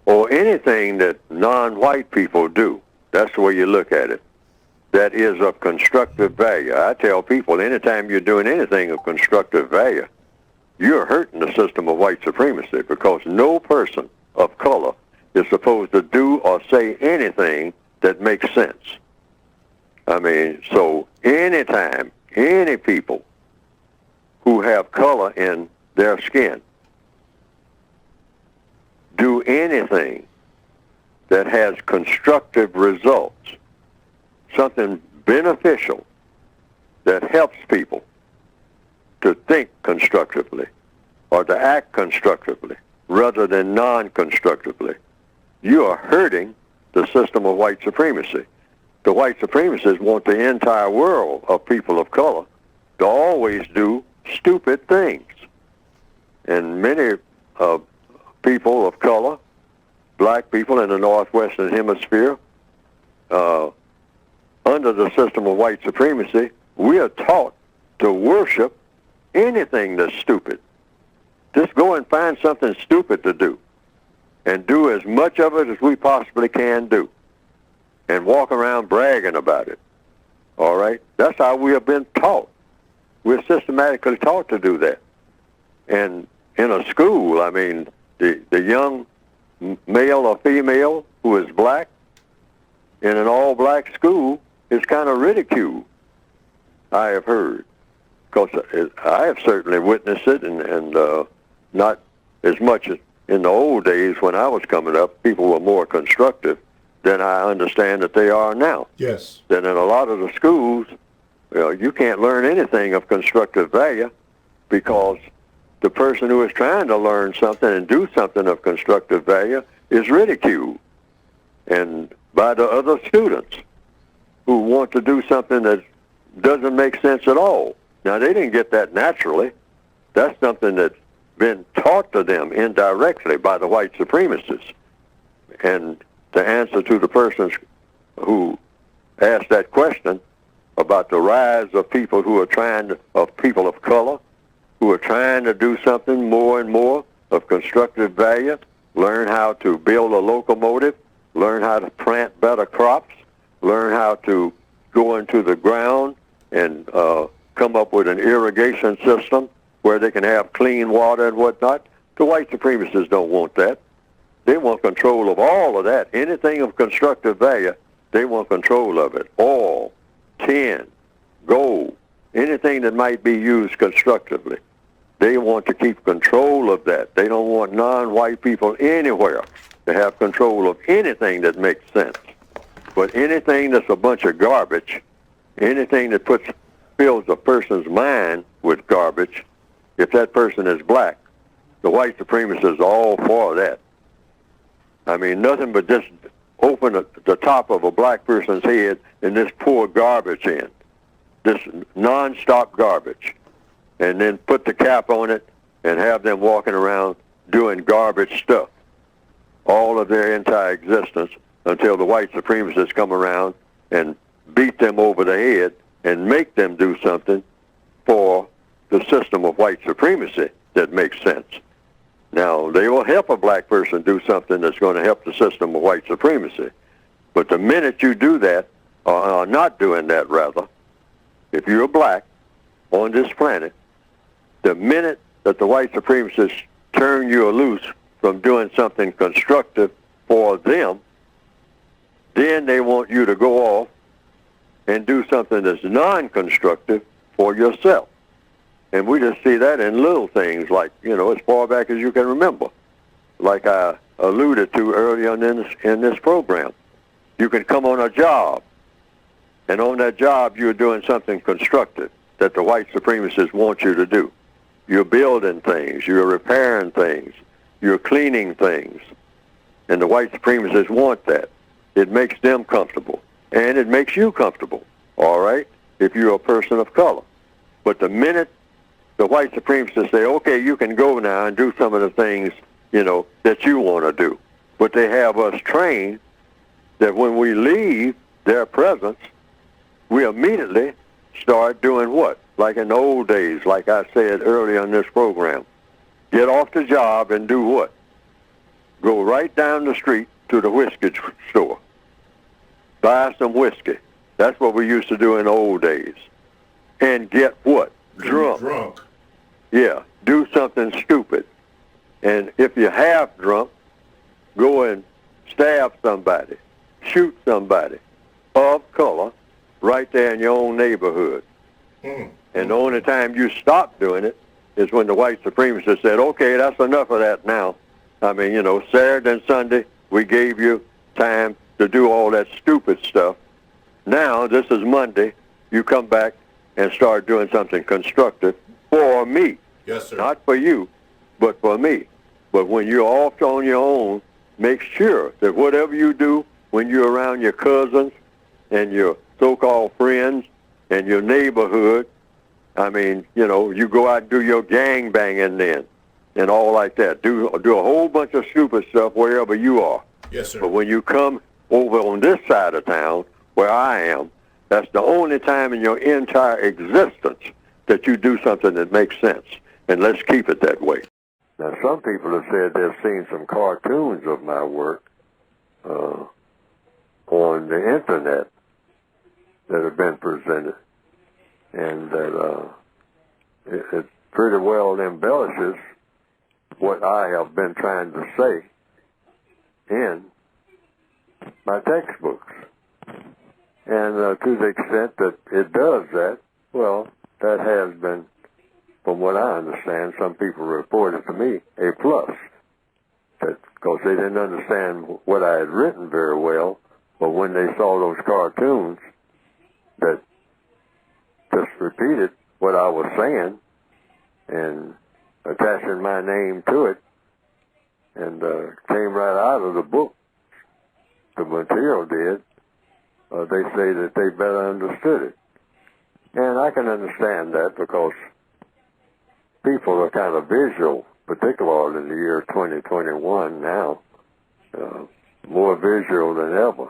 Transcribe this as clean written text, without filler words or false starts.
or anything that non-white people do, that's the way you look at it, that is of constructive value. I tell people, anytime you're doing anything of constructive value, you're hurting the system of white supremacy, because no person of color is supposed to do or say anything that makes sense. I mean, so anytime any people who have color in their skin do anything that has constructive results, something beneficial that helps people to think constructively or to act constructively rather than non-constructively, you are hurting the system of white supremacy. The white supremacists want the entire world of people of color to always do stupid things. And many people of color, black people in the northwestern hemisphere, under the system of white supremacy, we are taught to worship anything that's stupid. Just go and find something stupid to do and do as much of it as we possibly can do and walk around bragging about it. All right? That's how we have been taught. We're systematically taught to do that. And in a school, I mean, the young male or female who is black in an all-black school is kind of ridiculed, I have heard. Because I have certainly witnessed it, and not as much as in the old days when I was coming up, people were more constructive than I understand that they are now. Yes. That in a lot of the schools, you can't learn anything of constructive value because the person who is trying to learn something and do something of constructive value is ridiculed, and by the other students who want to do something that doesn't make sense at all. Now, they didn't get that naturally. That's something that's been taught to them indirectly by the white supremacists. And the answer to the person who asked that question about the rise of people who are of people of color, who are trying to do something more and more of constructive value, learn how to build a locomotive, learn how to plant better crops, learn how to go into the ground and come up with an irrigation system where they can have clean water and whatnot. The white supremacists don't want that. They want control of all of that. Anything of constructive value, they want control of it. Oil, tin, gold, anything that might be used constructively. They want to keep control of that. They don't want non-white people anywhere to have control of anything that makes sense. But anything that's a bunch of garbage, anything that fills a person's mind with garbage, if that person is black, the white supremacists are all for that. I mean, nothing but just open the top of a black person's head and just pour garbage in, this non-stop garbage, and then put the cap on it and have them walking around doing garbage stuff all of their entire existence until the white supremacists come around and beat them over the head and make them do something for the system of white supremacy that makes sense. Now, they will help a black person do something that's going to help the system of white supremacy. But the minute you do that, or not doing that rather, if you're black on this planet, the minute that the white supremacists turn you loose from doing something constructive for them, then they want you to go off and do something that's non-constructive for yourself. And we just see that in little things like, as far back as you can remember. Like I alluded to earlier in this program. You can come on a job, and on that job you're doing something constructive that the white supremacists want you to do. You're building things, you're repairing things, you're cleaning things. And the white supremacists want that. It makes them comfortable. And it makes you comfortable, all right, if you're a person of color. But the minute the white supremacists say, okay, you can go now and do some of the things, that you want to do. But they have us trained that when we leave their presence, we immediately start doing what? Like in the old days, like I said earlier in this program. Get off the job and do what? go right down the street to the whiskey store, buy some whiskey. That's what we used to do in the old days. And get what? Drunk. Drunk. Yeah, do something stupid. And if you're half drunk, go and stab somebody, shoot somebody of color right there in your own neighborhood. And the only time you stop doing it is when the white supremacists said, okay, that's enough of that now. I mean, you know, Saturday and Sunday, we gave you time to do all that stupid stuff. Now, this is Monday, you come back and start doing something constructive for me. Yes, sir. Not for you, but for me. But when you're off on your own, make sure that whatever you do when you're around your cousins and your so-called friends and your neighborhood, I mean, you know, you go out and do your gang banging then and all like that. Do a whole bunch of stupid stuff wherever you are. Yes, sir. But when you come over on this side of town, where I am, that's the only time in your entire existence that you do something that makes sense. And let's keep it that way. Now, some people have said they've seen some cartoons of my work on the Internet that have been presented, and that it pretty well embellishes what I have been trying to say in my textbooks. And to the extent that it does that, well, that has been, from what I understand, some people reported to me, a plus. Because they didn't understand what I had written very well, but when they saw those cartoons that just repeated what I was saying and attaching my name to it, and came right out of the book, the material did, they say that they better understood it. And I can understand that because people are kind of visual, particularly in the year 2021 now, more visual than ever.